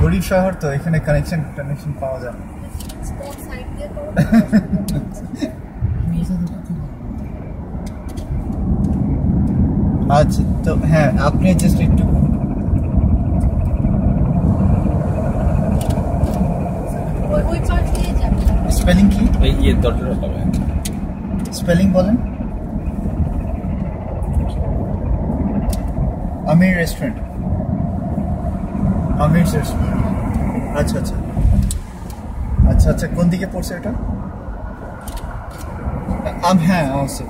গরিব শহর তো এখানে কানেকশন পাওয়া যায় না। আচ্ছা তো হ্যাঁ আপনি জাস্ট একটু স্পেলিং কি স্পেলিং বলেন। আমির রেস্টুরেন্ট আমির রেস্টুরেন্ট আচ্ছা আচ্ছা আচ্ছা আচ্ছা কোন দিকে পড়ছে এটা? হ্যাঁ অবশ্যই।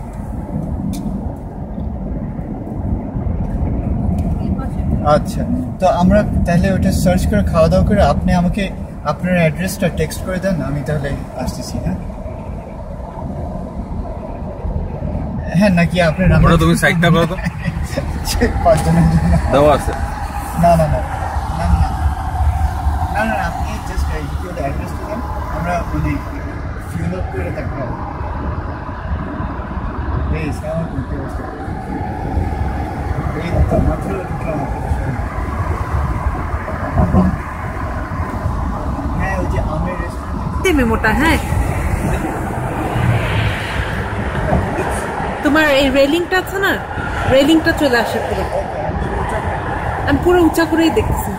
আচ্ছা তো আমরা তাহলে ওটা সার্চ করে খাওয়া দাওয়া করে আপনি আমাকে আপনার অ্যাড্রেসটা টেক্সট করে দেন, আমি তাহলে আসতেছি। হ্যাঁ হ্যাঁ নাকি আপনার নাম্বার তুমি সাইডটা করো তো পাঁচজনের জন্য দেওয়া আছে। না না না না না না আপনি জাস্ট অ্যাড্রেসটা দেন, আমরা মানে ফিল আপ করে থাকবো। এই সামনে করতে বসে এই তো মাত্র ঢুকলাম। হ্যাঁ ওই যে আমির রেস্টুরেন্ট মেমোটা। হ্যাঁ তোমার এই রেলিংটা আছে না, রেলিংটা চলে আসে পুরো, আমি পুরো উঁচা করেই দেখতেছি।